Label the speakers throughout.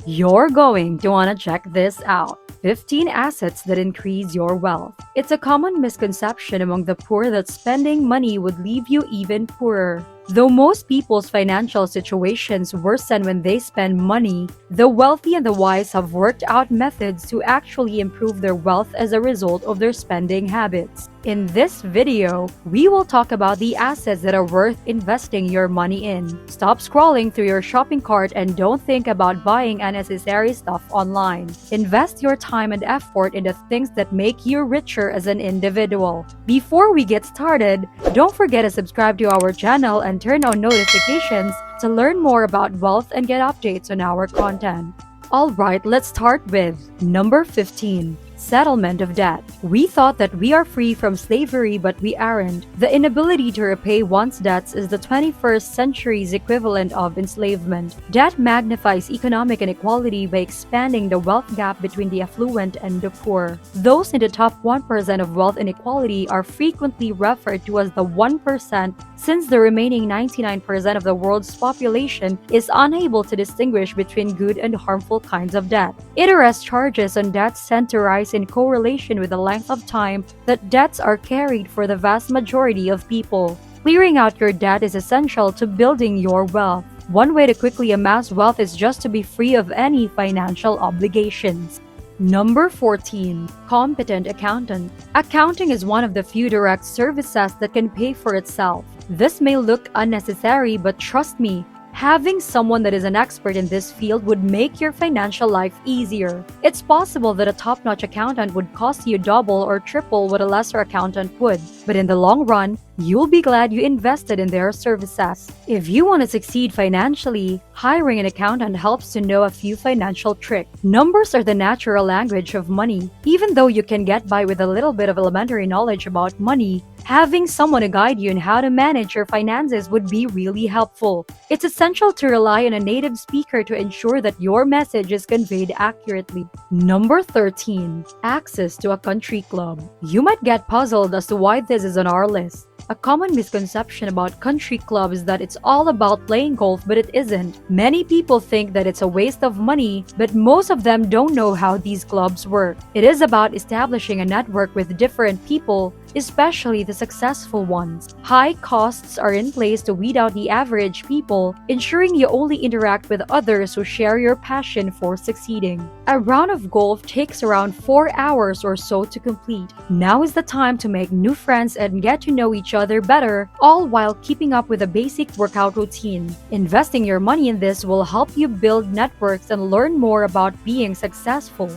Speaker 1: You're going to want to check this out. 15 assets that increase your wealth. It's a common misconception among the poor that spending money would leave you even poorer. Though most people's financial situations worsen when they spend money, the wealthy and the wise have worked out methods to actually improve their wealth as a result of their spending habits. In this video, we will talk about the assets that are worth investing your money in. Stop scrolling through your shopping cart and don't think about buying unnecessary stuff online. Invest your time and effort into things that make you richer as an individual. Before we get started, don't forget to subscribe to our channel and turn on notifications to learn more about wealth and get updates on our content. Alright, let's start with number 15. Settlement of debt. We thought that we are free from slavery, but we aren't. The inability to repay one's debts is the 21st century's equivalent of enslavement. Debt magnifies economic inequality by expanding the wealth gap between the affluent and the poor. Those in the top 1% of wealth inequality are frequently referred to as the 1%, since the remaining 99% of the world's population is unable to distinguish between good and harmful kinds of debt. Interest charges on debts tend to rise in correlation with the length of time that debts are carried for the vast majority of people. Clearing out your debt is essential to building your wealth. One way to quickly amass wealth is just to be free of any financial obligations. Number 14. Competent accountant. Accounting is one of the few direct services that can pay for itself. This may look unnecessary, but trust me, having someone that is an expert in this field would make your financial life easier. It's possible that a top-notch accountant would cost you double or triple what a lesser accountant would, but in the long run, you'll be glad you invested in their services. If you want to succeed financially, hiring an accountant helps to know a few financial tricks. Numbers are the natural language of money. Even though you can get by with a little bit of elementary knowledge about money, having someone to guide you in how to manage your finances would be really helpful. It's essential to rely on a native speaker to ensure that your message is conveyed accurately. Number 13. Access to a country club. You might get puzzled as to why this is on our list. A common misconception about country clubs is that it's all about playing golf, but it isn't. Many people think that it's a waste of money, but most of them don't know how these clubs work. It is about establishing a network with different people, especially the successful ones. High costs are in place to weed out the average people, ensuring you only interact with others who share your passion for succeeding. A round of golf takes around 4 hours or so to complete. Now is the time to make new friends and get to know each other better, all while keeping up with a basic workout routine. Investing your money in this will help you build networks and learn more about being successful.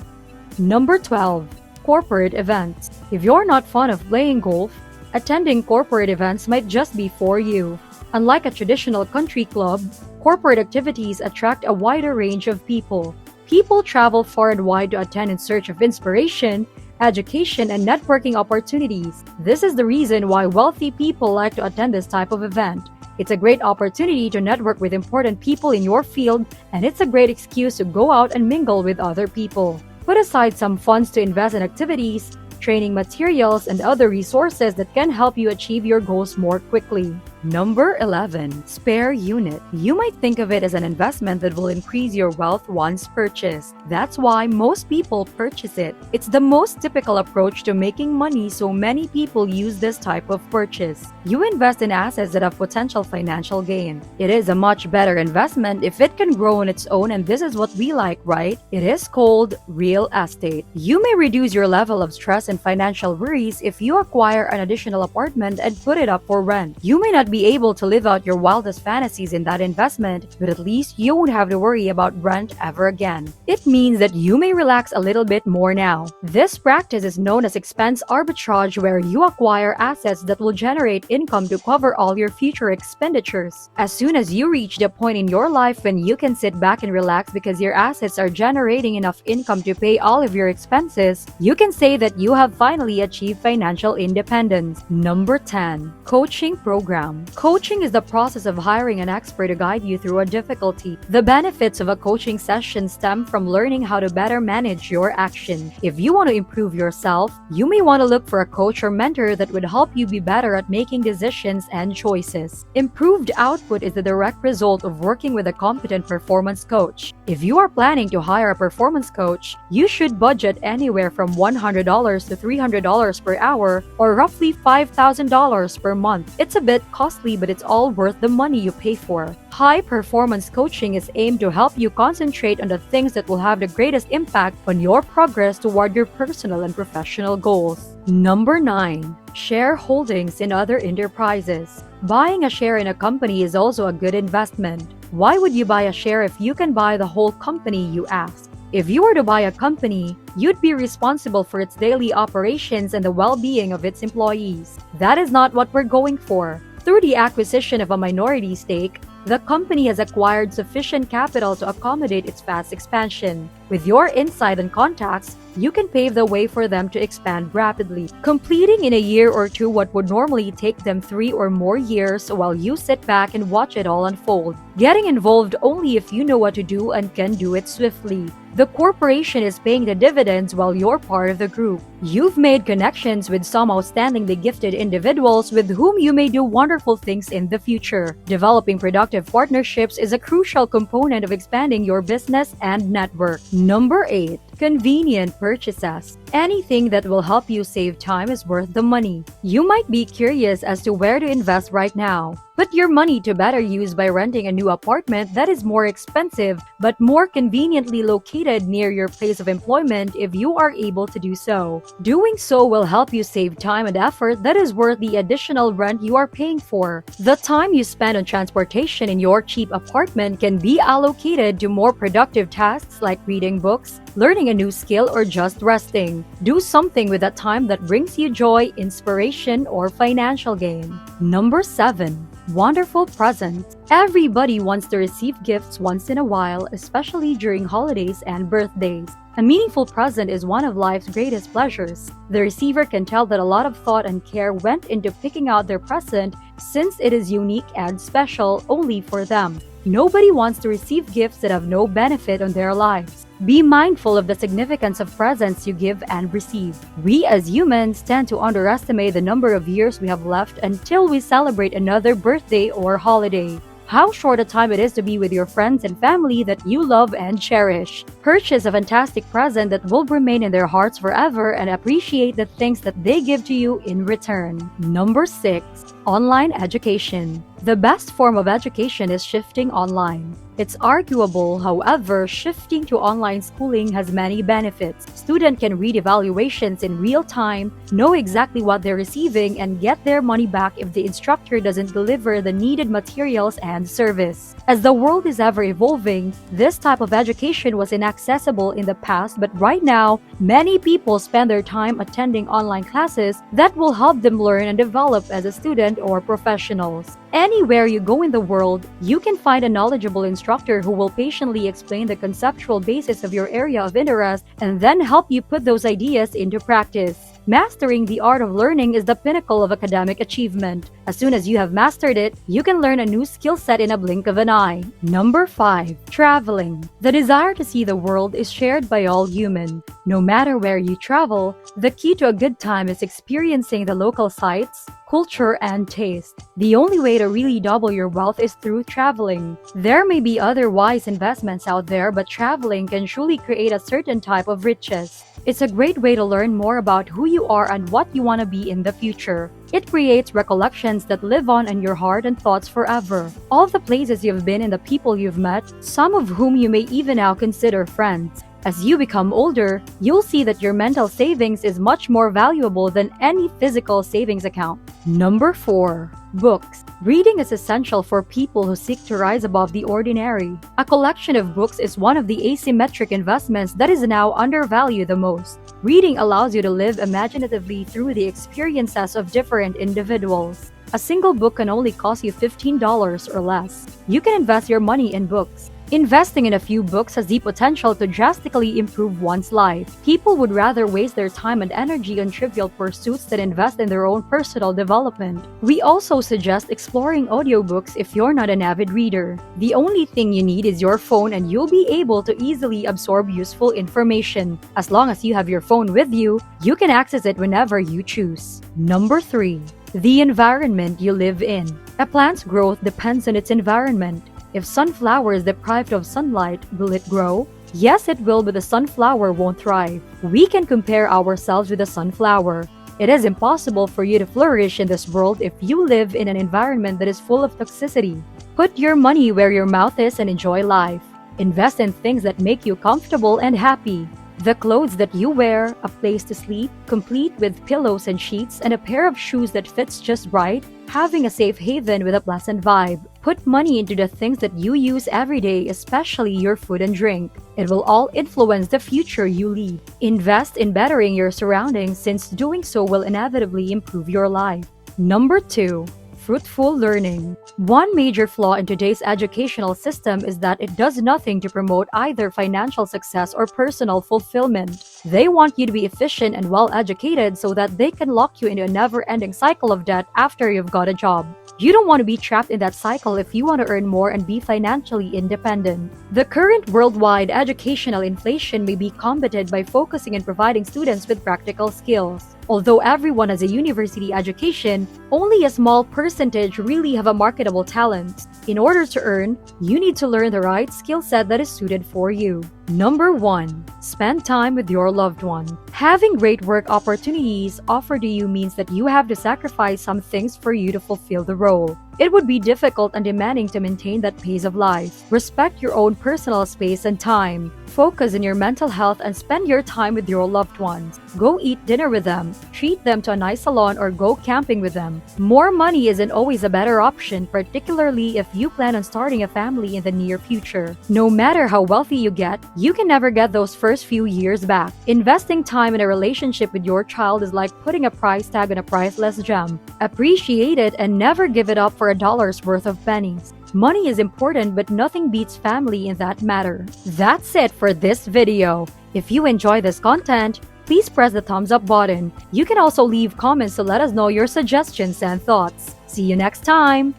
Speaker 1: Number 12. Corporate events. If you're not fond of playing golf, attending corporate events might just be for you. Unlike a traditional country club, corporate activities attract a wider range of people. People travel far and wide to attend in search of inspiration, education, and networking opportunities. This is the reason why wealthy people like to attend this type of event. It's a great opportunity to network with important people in your field, and it's a great excuse to go out and mingle with other people. Put aside some funds to invest in activities, training materials, and other resources that can help you achieve your goals more quickly. Number 11. Spare unit. You might think of it as an investment that will increase your wealth once purchased. That's why most people purchase it. It's the most typical approach to making money, so many people use this type of purchase. You invest in assets that have potential financial gain. It is a much better investment if it can grow on its own, and this is what we like, right? It is called real estate. You may reduce your level of stress and financial worries if you acquire an additional apartment and put it up for rent. You may not be able to live out your wildest fantasies in that investment, but at least you won't have to worry about rent ever again. It means that you may relax a little bit more now. This practice is known as expense arbitrage, where you acquire assets that will generate income to cover all your future expenditures. As soon as you reach the point in your life when you can sit back and relax because your assets are generating enough income to pay all of your expenses, you can say that you have finally achieved financial independence. Number 10. Coaching program. coaching. Coaching is the process of hiring an expert to guide you through a difficulty. The benefits of a coaching session stem from learning how to better manage your action. If you want to improve yourself, you may want to look for a coach or mentor that would help you be better at making decisions and choices. Improved output is the direct result of working with a competent performance coach. If you are planning to hire a performance coach, you should budget anywhere from $100 to $300 per hour, or roughly $5,000 per month. It's a bit costly, but it's all worth the money you pay for. High performance coaching is aimed to help you concentrate on the things that will have the greatest impact on your progress toward your personal and professional goals. Number 9. Share holdings in other enterprises. Buying a share in a company is also a good investment. Why would you buy a share if you can buy the whole company, you ask? If you were to buy a company, you'd be responsible for its daily operations and the well-being of its employees. That is not what we're going for. Through the acquisition of a minority stake, the company has acquired sufficient capital to accommodate its fast expansion. With your insight and contacts, you can pave the way for them to expand rapidly, completing in a year or two what would normally take them 3 or more years while you sit back and watch it all unfold. Getting involved only if you know what to do and can do it swiftly. The corporation is paying the dividends while you're part of the group. You've made connections with some outstandingly gifted individuals with whom you may do wonderful things in the future. Developing productive partnerships is a crucial component of expanding your business and network. Number 8. Convenient purchases. Anything that will help you save time is worth the money. You might be curious as to where to invest right now. Put your money to better use by renting a new apartment that is more expensive but more conveniently located near your place of employment if you are able to do so. Doing so will help you save time and effort that is worth the additional rent you are paying for. The time you spend on transportation in your cheap apartment can be allocated to more productive tasks like reading books, learning a new skill, or just resting. Do something with that time that brings you joy, inspiration, or financial gain. Number 7. Wonderful presents. Everybody wants to receive gifts once in a while, especially during holidays and birthdays. A meaningful present is one of life's greatest pleasures. The receiver can tell that a lot of thought and care went into picking out their present, since it is unique and special only for them. Nobody wants to receive gifts that have no benefit on their lives. Be mindful of the significance of presents you give and receive. We as humans tend to underestimate the number of years we have left until we celebrate another birthday or holiday. How short a time it is to be with your friends and family that you love and cherish. Purchase a fantastic present that will remain in their hearts forever and appreciate the things that they give to you in return. Number 6. Online education. The best form of education is shifting online. It's arguable, however, shifting to online schooling has many benefits. Students can read evaluations in real time, know exactly what they're receiving, and get their money back if the instructor doesn't deliver the needed materials and service. As the world is ever evolving, this type of education was inaccessible in the past, but right now, many people spend their time attending online classes that will help them learn and develop as a student or professionals. Anywhere you go in the world, you can find a knowledgeable instructor who will patiently explain the conceptual basis of your area of interest and then help you put those ideas into practice. Mastering the art of learning is the pinnacle of academic achievement. As soon as you have mastered it, you can learn a new skill set in a blink of an eye. Number 5. Traveling. The desire to see the world is shared by all humans. No matter where you travel, the key to a good time is experiencing the local sights, culture, and taste. The only way to really double your wealth is through traveling. There may be other wise investments out there, but traveling can truly create a certain type of riches. It's a great way to learn more about who you are and what you want to be in the future. It creates recollections that live on in your heart and thoughts forever. All the places you've been and the people you've met, some of whom you may even now consider friends. As you become older, you'll see that your mental savings is much more valuable than any physical savings account. Number 4. Books. Reading is essential for people who seek to rise above the ordinary. A collection of books is one of the asymmetric investments that is now undervalued the most. Reading allows you to live imaginatively through the experiences of different individuals. A single book can only cost you $15 or less. You can invest your money in books. Investing in a few books has the potential to drastically improve one's life. People would rather waste their time and energy on trivial pursuits than invest in their own personal development. We also suggest exploring audiobooks if you're not an avid reader. The only thing you need is your phone and you'll be able to easily absorb useful information. As long as you have your phone with you, you can access it whenever you choose. Number 3. The environment you live in. A plant's growth depends on its environment. If sunflower is deprived of sunlight, will it grow? Yes, it will, but the sunflower won't thrive. We can compare ourselves with the sunflower. It is impossible for you to flourish in this world if you live in an environment that is full of toxicity. Put your money where your mouth is and enjoy life. Invest in things that make you comfortable and happy. The clothes that you wear, a place to sleep, complete with pillows and sheets, and a pair of shoes that fits just right, having a safe haven with a pleasant vibe. Put money into the things that you use every day, especially your food and drink. It will all influence the future you lead. Invest in bettering your surroundings since doing so will inevitably improve your life. Number 2. Fruitful learning. One major flaw in today's educational system is that it does nothing to promote either financial success or personal fulfillment. They want you to be efficient and well-educated so that they can lock you into a never-ending cycle of debt after you've got a job. You don't want to be trapped in that cycle if you want to earn more and be financially independent. The current worldwide educational inflation may be combated by focusing on providing students with practical skills. Although everyone has a university education, only a small percentage really have a marketable talent. In order to earn, you need to learn the right skill set that is suited for you. Number 1. Spend time with your loved one. Having great work opportunities offered to you means that you have to sacrifice some things for you to fulfill the role. It would be difficult and demanding to maintain that pace of life. Respect your own personal space and time. Focus on your mental health and spend your time with your loved ones. Go eat dinner with them, treat them to a nice salon, or go camping with them. More money isn't always a better option, particularly if you plan on starting a family in the near future. No matter how wealthy you get, you can never get those first few years back. Investing time in a relationship with your child is like putting a price tag on a priceless gem. Appreciate it and never give it up for a dollar's worth of pennies. Money is important, but nothing beats family in that matter. That's it for this video. If you enjoy this content, please press the thumbs up button. You can also leave comments to let us know your suggestions and thoughts. See you next time!